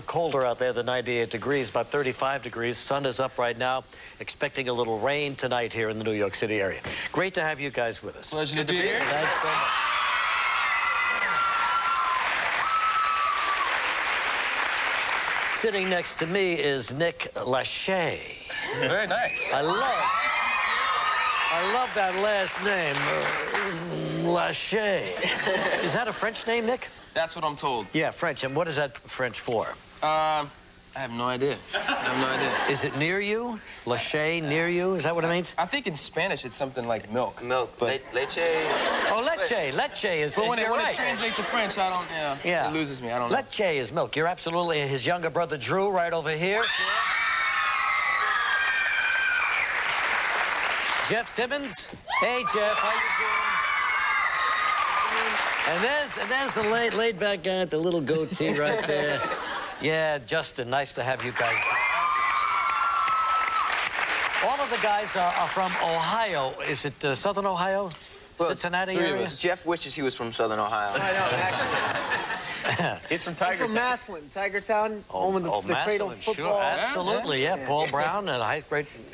Colder out there than 98 degrees, about 35 degrees. Sun is up right now. Expecting a little rain tonight here in the New York City area. Great to have you guys with us. Pleasure to be here. Thanks so much. Sitting next to me is Nick Lachey. Very nice. I love that last name, Lachey. Is that a French name, Nick? That's what I'm told. Yeah, French. And what is that French for? I have no idea. Is it near you? Lachey, near you? Is that what it means? I think in Spanish it's something like milk. Milk. But Leche. Oh, leche. Leche is. But when it right. translates to French, I don't. Yeah. It loses me. I don't know. Leche is milk. You're absolutely his younger brother Drew, right over here. Jeff Timmons. Hey, Jeff. How you doing? And there's the laid back guy with the little goatee right there. Yeah, Justin. Nice to have you guys. All of the guys are from Ohio. Is it Southern Ohio? Well, Cincinnati area? Jeff wishes he was from Southern Ohio. I know, actually. He's from I'm Tiger from Maslin, Tigertown, home of the cradle Maslin, football. sure, absolutely, yeah. Paul Brown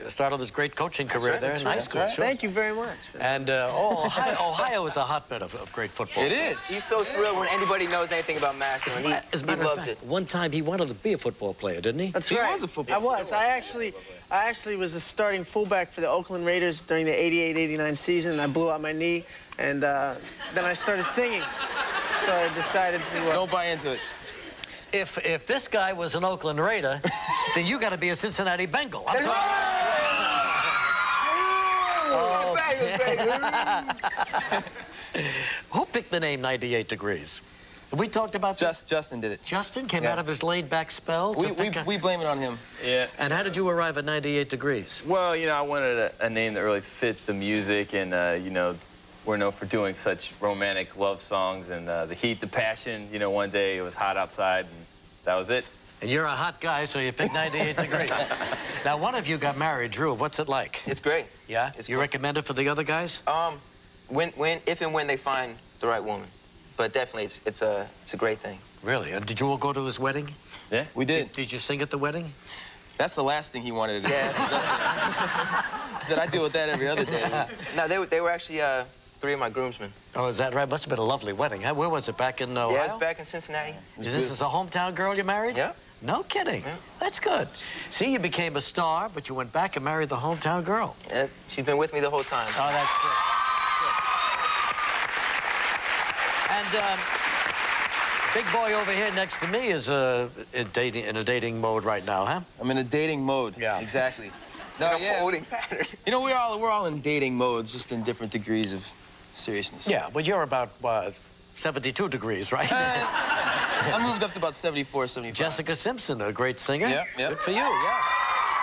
started his great coaching career there in high school. Sure. Thank you very much. And Ohio is a hotbed of great football. It is. He's so thrilled when anybody knows anything about Maslin. He loves it. One time he wanted to be a football player, didn't he? That's He right. was a football I was. I actually was a starting fullback for the Oakland Raiders during the 88-89 season. I blew out my knee, and then I started singing. So I decided to... Don't buy into it. If this guy was an Oakland Raider, then you got to be a Cincinnati Bengal. I'm sorry. Who picked the name 98 Degrees? Have we talked about this? Justin did it. Justin came out of his laid-back spell? We blame it on him. Yeah. And how did you arrive at 98 Degrees? Well, you know, I wanted a name that really fit the music, and, you know, we're known for doing such romantic love songs, and the heat, the passion. You know, one day it was hot outside, and that was it. And you're a hot guy, so you picked 98 Degrees. Now, one of you got married, Drew. What's it like? It's great. Yeah? It's You great. recommend it for the other guys? If and when they find the right woman. But definitely, it's a great thing. Really? And did you all go to his wedding? Yeah. We did. Did you sing at the wedding? That's the last thing he wanted to do. Yeah. He said, I deal with that every other day. No, they were actually 3 of my groomsmen. Oh, is that right? Must have been a lovely wedding. Huh? Where was it? Back in Ohio? Yeah, it was back in Cincinnati. Is this a hometown girl you married? Yeah. No kidding. Yeah. That's good. See, you became a star, but you went back and married the hometown girl. Yeah, she's been with me the whole time. Oh, that's good. And big boy over here next to me is in a dating mode right now, huh? I'm in a dating mode. Yeah. Exactly. No, yeah. Holding pattern. You know, we're all in dating modes, just in different degrees of seriousness. Yeah, but you're about 72 degrees, right? I moved up to about 74, 75. Jessica Simpson, a great singer. Yeah, yeah. Good for you, yeah.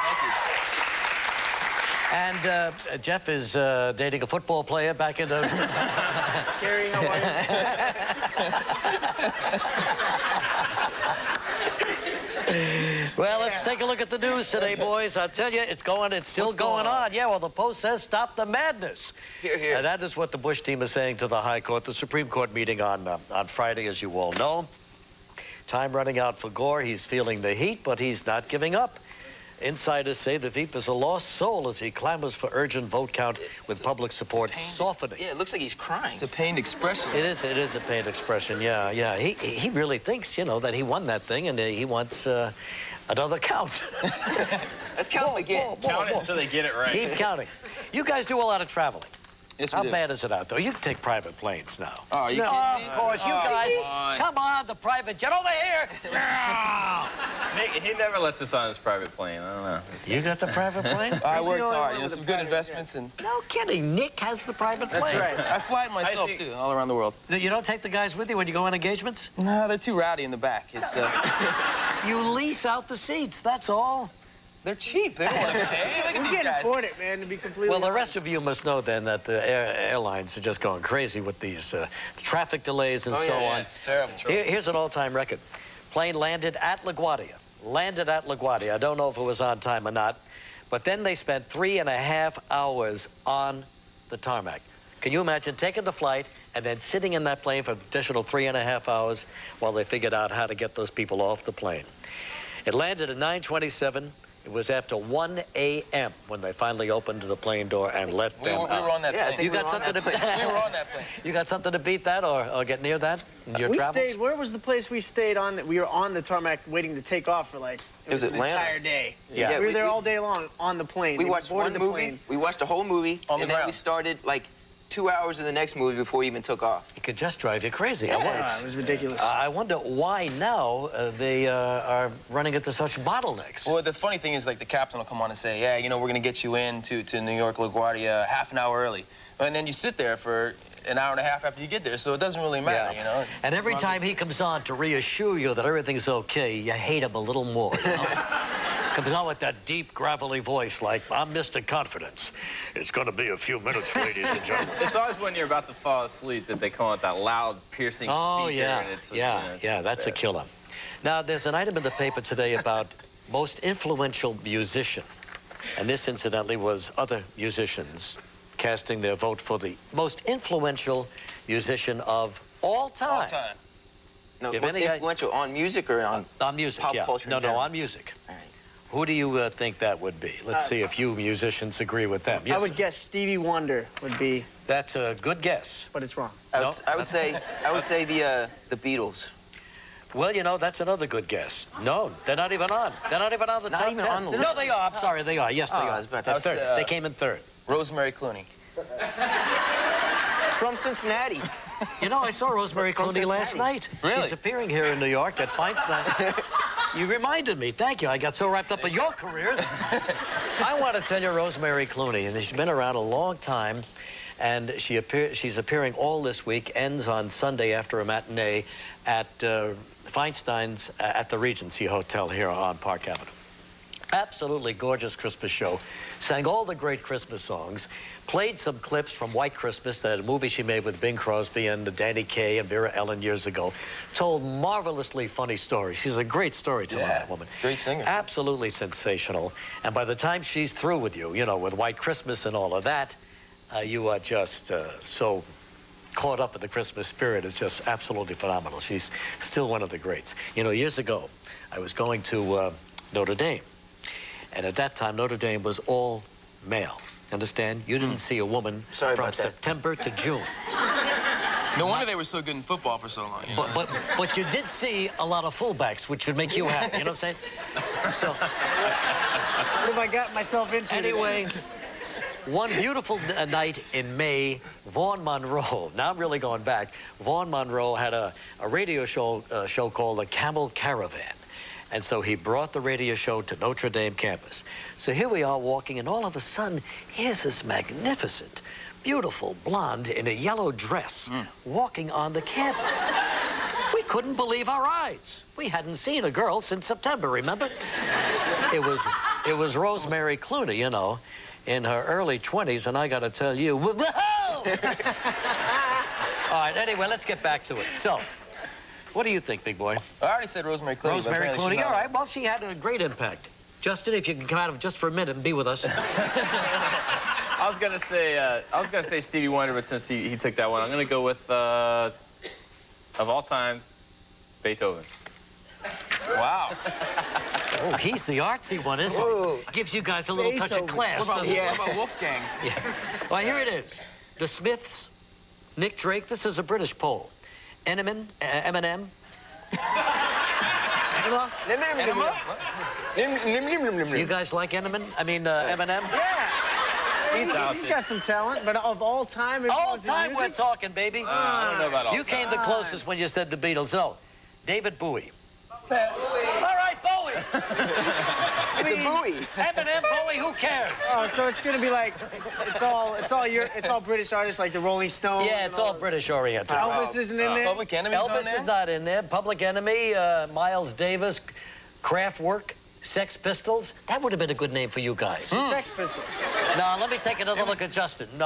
Thank you. And Jeff is dating a football player back in the... Gary, how are you? Well, let's take a look at the news today, boys. I'll tell you, it's still going on. Yeah, well, the Post says stop the madness. Here, here. And that is what the Bush team is saying to the High Court, the Supreme Court meeting on Friday, as you all know. Time running out for Gore. He's feeling the heat, but he's not giving up. Insiders say the Veep is a lost soul as he clamors for urgent vote count with public support softening. Yeah, it looks like he's crying. It's a pained expression. It is a pained expression, yeah, yeah. He really thinks, you know, that he won that thing, and he wants another count. Let's count them again. Count it until they get it right. Keep counting. You guys do a lot of traveling. Yes, How we do. bad is it out there? You can take private planes now. Oh, are you No, kidding me? of course, you Oh, guys. come on. Come on, the private jet over here. Nick, he never lets us on his private plane. I don't know. You got the private plane? I worked only hard. one You know, with some a good private investments, and No kidding. Nick has the private plane. That's right. I fly it myself, think- too, all around the world. You don't take the guys with you when you go on engagements? No, they're too rowdy in the back. It's, You lease out the seats, that's all. they're cheap. They don't want to pay. Look at We these can't guys. afford it, man, to be completely Well, the honest. rest of you must know then that the airlines are just going crazy with these traffic delays and Oh, so yeah, on. It's terrible. Here's an all-time record. Plane landed at LaGuardia. I don't know if it was on time or not, but then they spent 3.5 hours on the tarmac. Can you imagine taking the flight and then sitting in that plane for an additional 3.5 hours while they figured out how to get those people off the plane? It landed at 9:27. It was after 1 a.m. when they finally opened the plane door and let them out. We were on that plane. You got something to we were on that plane. You got something to beat that or get near that in your We travels? stayed. Where was the place we stayed on? That we were on the tarmac waiting to take off for like It was an Atlanta. entire day. Yeah. we were there all day long on the plane. We They watched boarded one the movie. plane. We watched the whole movie, On the and then we ground. started like 2 hours of the next movie before we even took off. It could just drive you crazy. It was ridiculous. I wonder why now they are running into such bottlenecks. Well, the funny thing is, like, the captain will come on and say, yeah, you know, we're going to get you in to New York LaGuardia half an hour early. And then you sit there for an hour and a half after you get there, so it doesn't really matter, you know? And every time he comes on to reassure you that everything's okay, you hate him a little more. You know? Comes on with that deep, gravelly voice like, I'm Mr. Confidence. It's going to be a few minutes, ladies and gentlemen. It's always when you're about to fall asleep that they call it that loud, piercing Oh, speaker. yeah. And it's, Yeah, you know, it's yeah, that's a bad. killer. Now, there's an item in the paper today about most influential musician. And this, incidentally, was other musicians casting their vote for the most influential musician of all time. All time. No, If most any guy- influential on music or on On music, pop yeah. culture in No, general? on music. All right. Who do you think that would be? Let's see if you musicians agree with them. Yes, I would sir. guess Stevie Wonder would be, That's a good guess. but it's wrong. I No, would, I would say the Beatles. Well, you know, that's another good guess. No, they're not even on. They're not even on the Not top even 10. on the No, list. they are. I'm sorry, they are. Yes, they Oh, I are. was about to They're say, third. They came in third. Rosemary Clooney. From Cincinnati. You know, I saw Rosemary From Clooney last Cincinnati. night. Really? She's appearing here in New York at Feinstein. You reminded me. Thank you. I got so wrapped up in your careers. I want to tell you Rosemary Clooney, and she's been around a long time, and she's appearing all this week, ends on Sunday after a matinee at Feinstein's at the Regency Hotel here on Park Avenue. Absolutely gorgeous Christmas show. Sang all the great Christmas songs. Played some clips from White Christmas, that movie she made with Bing Crosby and Danny Kaye and Vera Ellen years ago. Told marvelously funny stories. She's a great storyteller, Yeah, that woman. great singer. Absolutely sensational. And by the time she's through with you, you know, with White Christmas and all of that, you are just so caught up in the Christmas spirit. It's just absolutely phenomenal. She's still one of the greats. You know, years ago, I was going to Notre Dame. And at that time, Notre Dame was all male. Understand? You didn't see a woman Sorry from about that. September to June. No wonder they were so good in football for so long. You know? But you did see a lot of fullbacks, which should make you happy. You know what I'm saying? So What have I got myself into? anyway, one beautiful night in May, Vaughn Monroe. Now I'm really going back. Vaughn Monroe had a radio show called The Camel Caravan. And so he brought the radio show to Notre Dame campus. So here we are walking, and all of a sudden, here's this magnificent, beautiful blonde in a yellow dress walking on the campus. We couldn't believe our eyes. We hadn't seen a girl since September, remember? It was Rosemary Clooney, you know, in her early 20s, and I got to tell you, whoa! All right, anyway, let's get back to it. So, what do you think, big boy? I already said Rosemary Clooney. but Rosemary apparently she's Clooney, not. all right. Well, she had a great impact. Justin, if you can come out of just for a minute and be with us. I was gonna say Stevie Wonder, but since he took that one, I'm gonna go with of all time, Beethoven. Wow. Oh, he's the artsy one, isn't Whoa. he? Gives you guys a little touch of Beethoven. class, What about, doesn't what about Wolfgang? it? Yeah. Well, here it is. The Smiths, Nick Drake. This is a British poll. Eminem. You guys like Eminem? I mean, Eminem? Yeah. He's got some talent, but of all time, if All it was in time we're music, talking, baby. I don't know about all You came the time. closest when you said the Beatles. No, David Bowie. All right, Bowie. It's a buoy. Eminem, Bowie, who cares? Oh, so it's gonna be like it's all British artists like the Rolling Stones. Yeah, and it's all British oriented. Elvis isn't in there. Public Enemy's on Elvis there? is not in there. Public Enemy, Miles Davis, Kraftwerk, Sex Pistols. That would have been a good name for you guys. Sex Pistols. No, let me take another look at Justin. No.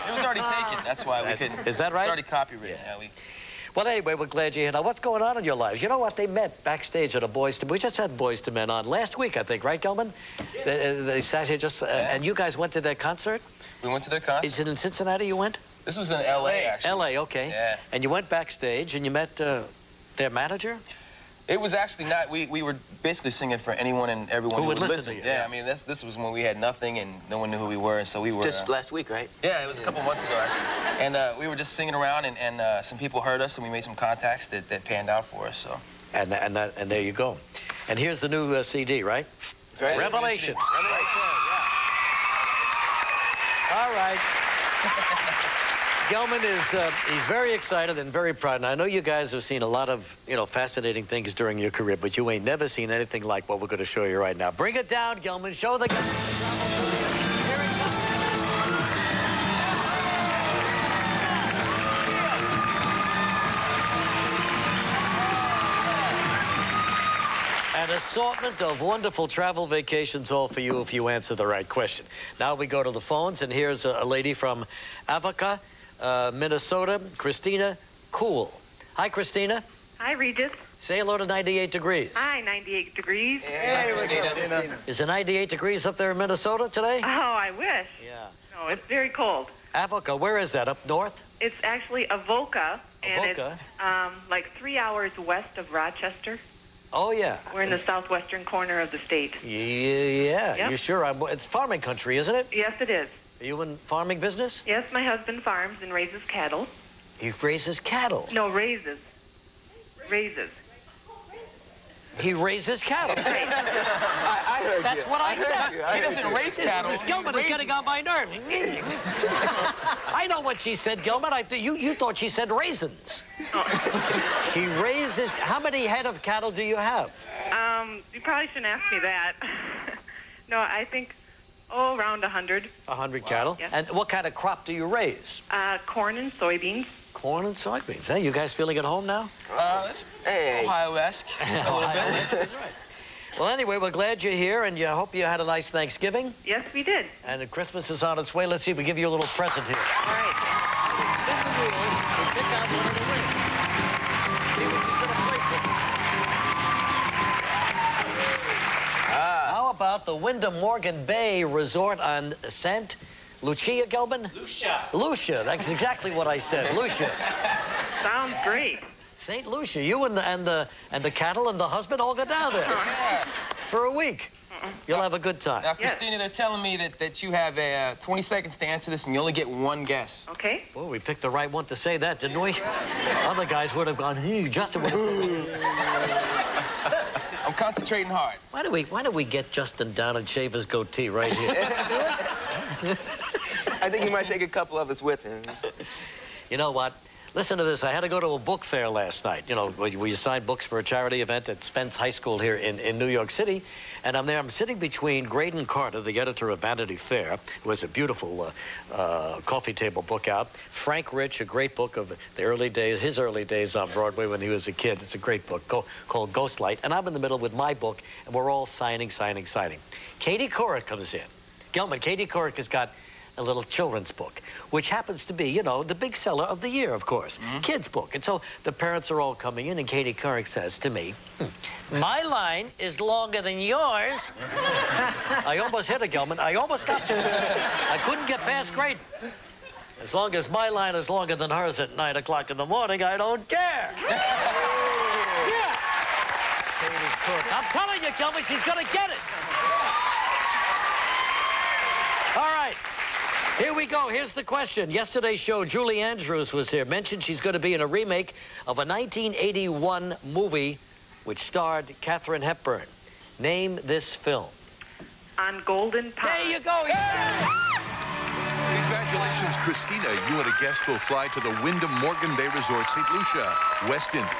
It was already taken. That's why we couldn't. Is that right? It's already copywritten. Yeah, Well, anyway, we're glad you're here. Now, what's going on in your lives? You know what? They met backstage at a Boys to... We just had Boys to Men on last week, I think, right, Gelman? They sat here just... and you guys went to their concert? We went to their concert. Is it in Cincinnati you went? This was in L.A., actually. L.A., okay. Yeah. And you went backstage and you met their manager? It was actually not... We were basically singing for anyone and everyone Who would listen listen. to you, Yeah, yeah. I mean, this was when we had nothing and no one knew who we were, and so we were... Just last week, right? Yeah, it was a couple months ago, actually. And we were just singing around, and some people heard us, and we made some contacts that panned out for us, so... And there you go. And here's the new CD, right? Right. Revelation. Revelation, yeah. All right. Gelman is he's very excited and very proud. And I know you guys have seen a lot of, fascinating things during your career, but you ain't never seen anything like what we're going to show you right now. Bring it down, Gelman. Show the guys. Here it comes. An assortment of wonderful travel vacations all for you if you answer the right question. Now we go to the phones, and here's a lady from Avoca, Minnesota, Christina Cool. Hi, Christina. Hi, Regis. Say hello to 98 degrees. Hi, 98 degrees. Hey, Christina. Is it 98 degrees up there in Minnesota today? Oh, I wish. Yeah. No, it's very cold. Avoca, where is that? Up north? It's actually Avoca, and Avoca? it's like 3 hours west of Rochester. Oh, yeah. We're in the southwestern corner of the state. Yeah. Yep. You sure? It's farming country, isn't it? Yes, it is. Are you in farming business? Yes, my husband farms and raises cattle. He raises cattle. No, raises. Raises. He raises cattle. I heard That's you. what I said. He doesn't race cattle. Miss Gilman is getting on my nerves. I know what she said, Gilman. You thought she said raisins. She raises... How many head of cattle do you have? You probably shouldn't ask me that. No, I think, around 100. 100 cattle? Yes. And what kind of crop do you raise? Corn and soybeans. Corn and soybeans. Hey, you guys feeling at home now? It's Hey. Ohio-esque a little bit. That's right. Well, anyway, we're glad you're here, and I hope you had a nice Thanksgiving. Yes, we did. And Christmas is on its way. Let's see if we give you a little present here. All right. Spin the wheel and pick out one of the winners. See what she's going to play for. How about the Wyndham Morgan Bay Resort on St. Lucia, Gelman? Lucia. That's exactly what I said. Lucia. Sounds great. St. Lucia. You and the cattle and the husband all go down there for a week. You'll have a good time. Now, Christina, they're telling me that you have 20 seconds to answer this, and you only get one guess. Okay. Well, we picked the right one to say that, didn't we? Other guys would have gone, Justin would have said that. I'm concentrating hard. Why do we get Justin down and shave his goatee right here? I think he might take a couple of us with him. You know what? Listen to this. I had to go to a book fair last night. Where you sign books for a charity event at Spence High School here in New York City. And I'm there. I'm sitting between Graydon Carter, the editor of Vanity Fair, who has a beautiful coffee table book out. Frank Rich, a great book of the early days, his early days on Broadway when he was a kid. It's a great book called Ghostlight. And I'm in the middle with my book, and we're all signing. Katie Couric comes in. Gelman, Katie Couric has got a little children's book, which happens to be, the big seller of the year, of course. Kids' book. And so the parents are all coming in, and Katie Couric says to me, my line is longer than yours. I almost hit her, Gelman. I almost got to. I couldn't get past Graydon. As long as my line is longer than hers at 9 o'clock in the morning, I don't care. Yeah. Katie Couric. I'm telling you, Gelman, she's going to get it. All right. Here we go. Here's the question. Yesterday's show, Julie Andrews was here. Mentioned she's going to be in a remake of a 1981 movie which starred Katharine Hepburn. Name this film. On Golden Pond. There you go. Yeah. Congratulations, Christina. You and a guest will fly to the Wyndham Morgan Bay Resort, St. Lucia, West Indies,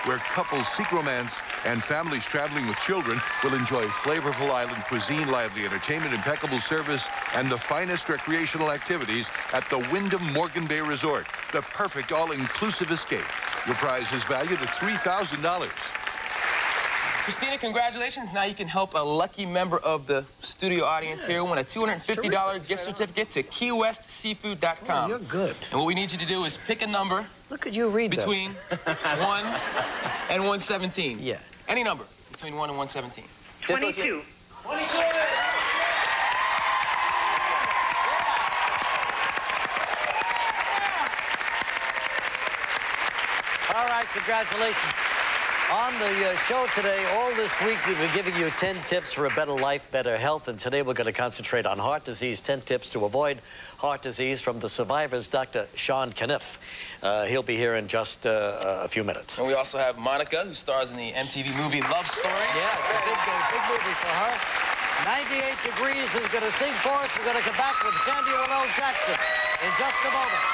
where couples seek romance and families traveling with children will enjoy flavorful island cuisine, lively entertainment, impeccable service, and the finest recreational activities at the Wyndham Morgan Bay Resort, the perfect all-inclusive escape. Your prize is valued at $3,000. Christina, congratulations. Now you can help a lucky member of the studio audience here win a $250 gift certificate to KeyWestSeafood.com. Oh, you're good. And what we need you to do is pick a number. Look at you read that. Between 1 and 117. Yeah. Any number between 1 and 117. 22. All right, congratulations. On the show today, all this week, we've been giving you 10 tips for a better life, better health, and today we're going to concentrate on heart disease, 10 tips to avoid heart disease from the survivor's Dr. Sean Caniff. He'll be here in just a few minutes. And we also have Monica, who stars in the MTV movie Love Story. Yeah, it's a big movie for her. 98 Degrees is going to sing for us. We're going to come back with Samuel L. Jackson in just a moment.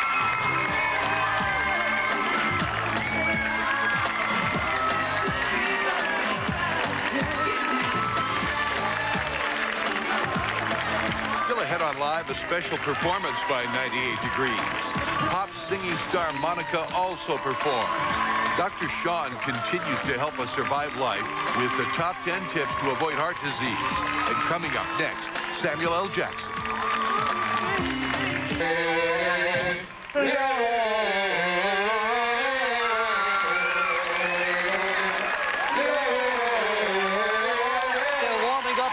Still ahead on Live, a special performance by 98 Degrees. Pop singing star Monica also performs. Dr. Sean continues to help us survive life with the top 10 tips to avoid heart disease. And coming up next, Samuel L. Jackson.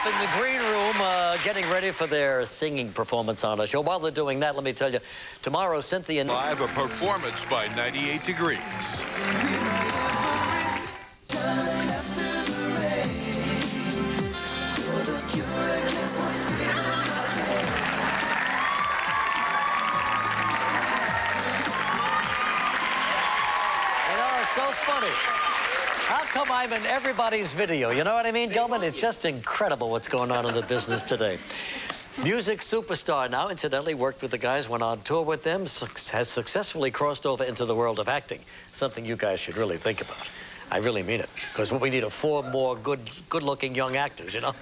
In the green room, getting ready for their singing performance on our show. While they're doing that, let me tell you, tomorrow, Cynthia... Live, a performance by 98 Degrees. You know, it's so funny. How come I'm in everybody's video? You know what I mean, Gilman? It's just incredible what's going on in the business today. Music superstar now, incidentally, worked with the guys, went on tour with them, has successfully crossed over into the world of acting. Something you guys should really think about. I really mean it, because we need 4 more good-looking young actors, you know?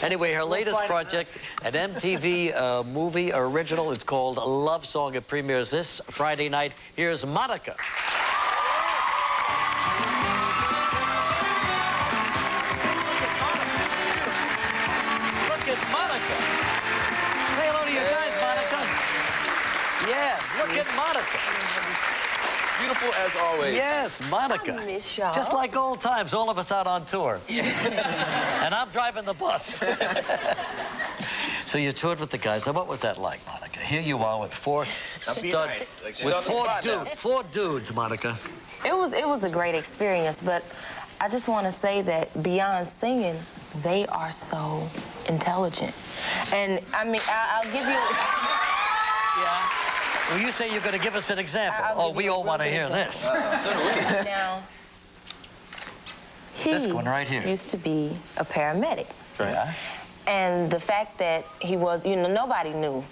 Anyway, her latest project, an MTV movie original. It's called Love Song. It premieres this Friday night. Here's Monica. Look at Monica. Beautiful as always. Yes, Monica. I miss y'all. Just like old times, all of us out on tour. And I'm driving the bus. So you toured with the guys. Now, what was that like, Monica? Here you are with 4 studs, with 4 dudes, Monica. It was a great experience, but I just want to say that beyond singing, they are so intelligent. And I mean, I'll give you... Yeah. Well, you say you're going to give us an example. Oh, we all want to hear this. Now, he this one right here used to be a paramedic. Right. Yeah. And the fact that he was, you know, nobody knew.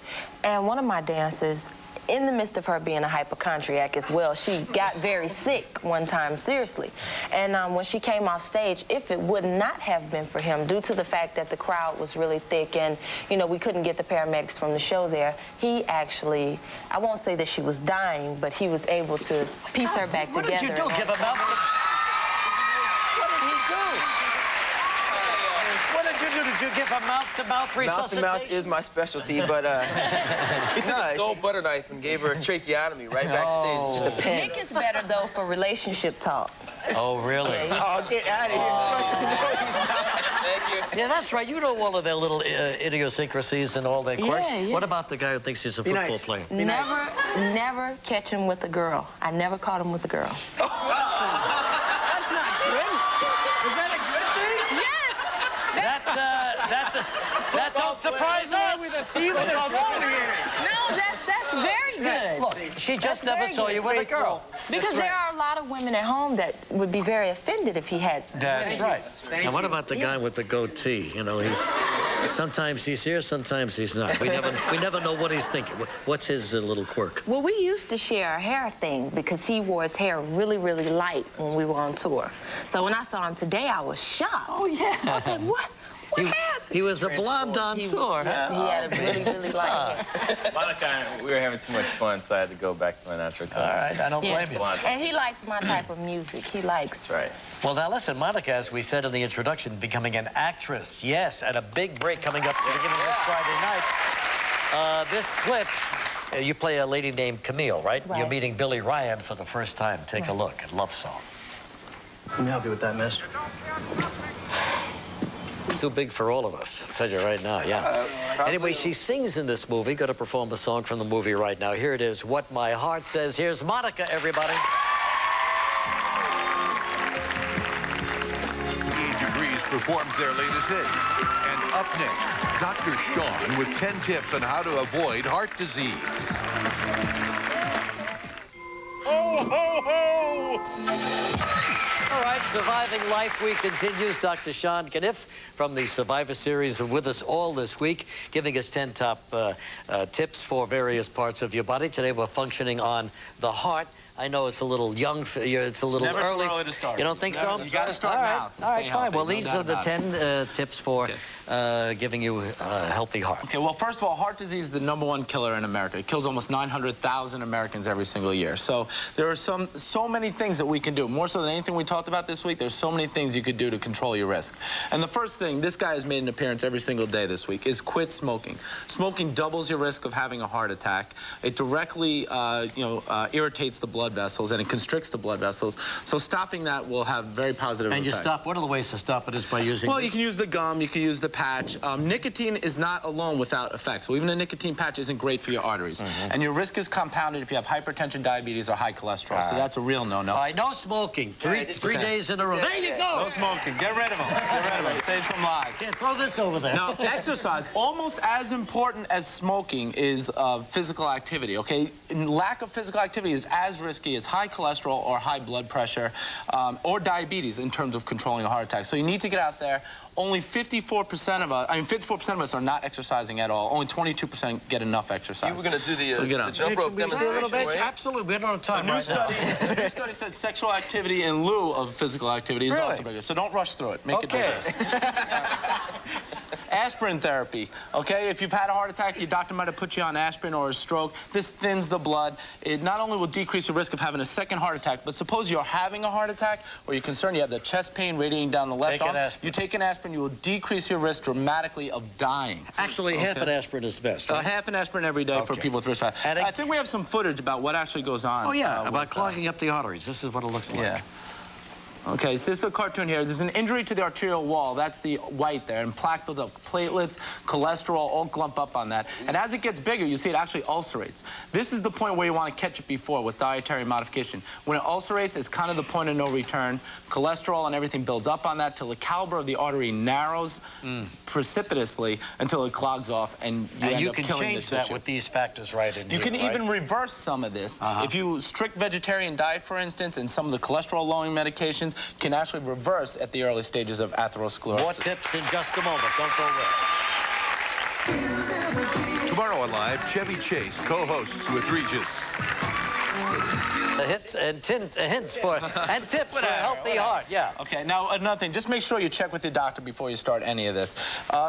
And one of my dancers, in the midst of her being a hypochondriac as well, she got very sick one time, seriously. And when she came off stage, if it would not have been for him, due to the fact that the crowd was really thick and, you know, we couldn't get the paramedics from the show there, he actually, I won't say that she was dying, but he was able to piece her back together. What did you do? Give him up? What did he do? What did you do? Did you give a mouth-to-mouth resuscitation? Mouth-to-mouth is my specialty, but he took a dull butter knife and gave her a tracheotomy right backstage. Just a pen. Nick is better, though, for relationship talk. Oh, really? oh, get out of here. Thank you. Yeah, that's right. You know all of their little idiosyncrasies and all their quirks. Yeah, yeah. What about the guy who thinks he's a football player? Never catch him with a girl. I never caught him with a girl. That's not good. Is that a good thing? Yes! That don't surprise us. No, that's very good. Look, she just never saw you with a girl. Because there are a lot of women at home that would be very offended if he had. That's right. And what about the guy with the goatee? You know, sometimes he's here, sometimes he's not. We never know what he's thinking. What's his little quirk? Well, we used to share a hair thing because he wore his hair really, really light when we were on tour. So when I saw him today, I was shocked. Oh, yeah. I was like, what happened? He was a blonde on tour. He had a really, really light hair. Monica and I, we were having too much fun, so I had to go back to my natural color. All right, I don't blame you. And he likes my type of music. He likes... That's right. Well, now listen, Monica, as we said in the introduction, becoming an actress. Yes, and a big break coming up at the beginning of this Friday night. This clip, you play a lady named Camille, right? You're meeting Billy Ryan for the first time. Take a look at Love Song. Let me help you with that, mister. It's too big for all of us, I'll tell you right now, yeah. Anyway, she sings in this movie. Going to perform a song from the movie right now. Here it is, What My Heart Says. Here's Monica, everybody. 88 Degrees performs their latest hit. And up next, Dr. Sean with 10 tips on how to avoid heart disease. Ho, ho, ho! All right, Surviving Life Week continues. Dr. Sean Caniff from the Survivor Series with us all this week, giving us 10 top tips for various parts of your body. Today we're functioning on the heart. I know it's a little young, it's a little Never early. too early to start. You don't think so? You got to start now to all stay right, fine. healthy. Well, No these doubt are the about 10 tips for giving you a healthy heart. Okay, well, first of all, heart disease is the #1 killer in America. It kills almost 900,000 Americans every single year. So there are so many things that we can do. More so than anything we talked about this week, there's so many things you could do to control your risk. And the first thing, this guy has made an appearance every single day this week, is quit smoking. Smoking doubles your risk of having a heart attack. It directly, irritates the blood vessels and it constricts the blood vessels. So stopping that will have very positive And you effect. stop, what are the ways to stop it is by using Well, this? you can use the gum, you can use the patch. Nicotine is not alone without effects. So even a nicotine patch isn't great for your arteries. And your risk is compounded if you have hypertension, diabetes, or high cholesterol. So that's a real no-no. All right, no smoking. Three days in a row. There you go. No smoking. Get rid of them. Get rid of them. Save some lives. Yeah, throw this over there. Now, exercise, almost as important as smoking is physical activity, okay? Lack of physical activity is as risky as high cholesterol or high blood pressure or diabetes in terms of controlling a heart attack. So you need to get out there. Only 54% of us are not exercising at all. Only 22% get enough exercise. You were going to do the get out. jump rope Do a little demonstration, bit? right? Absolutely. We don't have time A right now. new study says sexual activity in lieu of physical activity is also bigger. So don't rush through it. Make it vigorous. Aspirin therapy, okay? If you've had a heart attack, your doctor might have put you on aspirin or a stroke. This thins the blood. It not only will decrease your risk of having a second heart attack, but suppose you're having a heart attack or you're concerned you have the chest pain radiating down the left Take an arm. aspirin. You take an aspirin, you will decrease your risk dramatically of dying. Actually, half an aspirin is best, right? Half an aspirin every day for people with risk factors. And I think we have some footage about what actually goes on. Oh, yeah, with, about clogging up the arteries. This is what it looks like. Yeah. Okay, so this is a cartoon here. There's an injury to the arterial wall. That's the white there. And plaque builds up. Platelets, cholesterol, all clump up on that. And as it gets bigger, you see it actually ulcerates. This is the point where you want to catch it before with dietary modification. When it ulcerates, it's kind of the point of no return. Cholesterol and everything builds up on that till the caliber of the artery narrows precipitously until it clogs off and you end you up can killing change the that tissue. with these factors right in You here, can even reverse some of this. If you strict vegetarian diet, for instance, and some of the cholesterol-lowering medications can actually reverse at the early stages of atherosclerosis. More tips in just a moment. Don't go away. Tomorrow on Live, Chevy Chase co-hosts with Regis. Hits and hints for and tips for a healthy heart. Yeah. Okay, now another thing, just make sure you check with your doctor before you start any of this.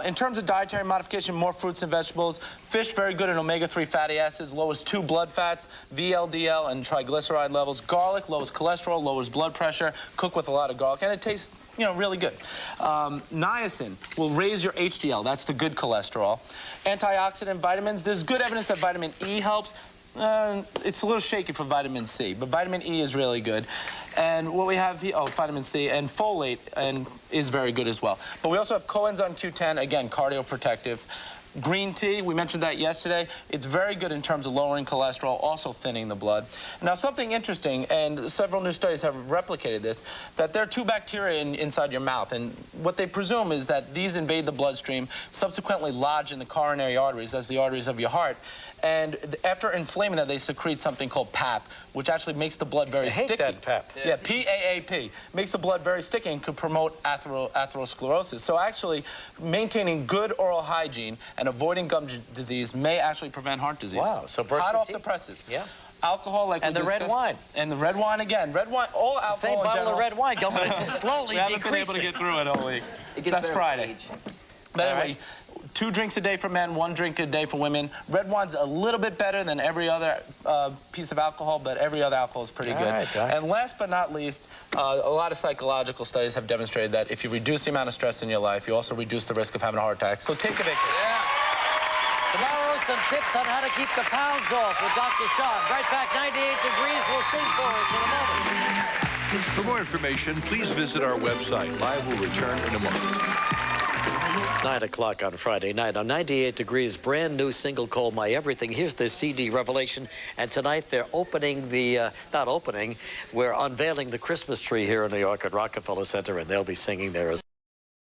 In terms of dietary modification, more fruits and vegetables. Fish, very good in omega-3 fatty acids, lowers 2 blood fats, VLDL and triglyceride levels. Garlic lowers cholesterol, lowers blood pressure. Cook with a lot of garlic, and it tastes, really good. Niacin will raise your HDL. That's the good cholesterol. Antioxidant vitamins, there's good evidence that vitamin E helps. It's a little shaky for vitamin C, but vitamin E is really good. And what we have here, vitamin C, and folate is very good as well. But we also have coenzyme Q10, again, cardioprotective. Green tea, we mentioned that yesterday. It's very good in terms of lowering cholesterol, also thinning the blood. Now, something interesting, and several new studies have replicated this, that there are 2 bacteria inside your mouth, and what they presume is that these invade the bloodstream, subsequently lodge in the coronary arteries, as the arteries of your heart, and after inflaming that, they secrete something called PAP, which actually makes the blood very sticky. I hate that PAP. Yeah, PAAP. Makes the blood very sticky and could promote atherosclerosis. So actually, maintaining good oral hygiene and avoiding gum disease may actually prevent heart disease. Wow, so brush hot your off teeth. the presses. Yeah. Alcohol, like And we the red discussed. wine. And the red wine again. Red wine, all It's the alcohol same in bottle general. of red wine going slowly We haven't been able to decreasing. get through it all week. It gets That's better with Friday. age. But All anyway, 2 drinks a day for men, 1 drink a day for women. Red wine's a little bit better than every other piece of alcohol, but every other alcohol is pretty good. right, Doc. And last but not least, a lot of psychological studies have demonstrated that if you reduce the amount of stress in your life, you also reduce the risk of having a heart attack. So take a Victory. Tomorrow, some tips on how to keep the pounds off with Dr. Sean. Right back, 98 Degrees. Will sing for us in a moment. For more information, please visit our website. Live will return in a moment. 9 o'clock on Friday night on 98 Degrees, brand new single called My Everything. Here's the CD revelation, and tonight they're opening the, not opening, we're unveiling the Christmas tree here in New York at Rockefeller Center, and they'll be singing there as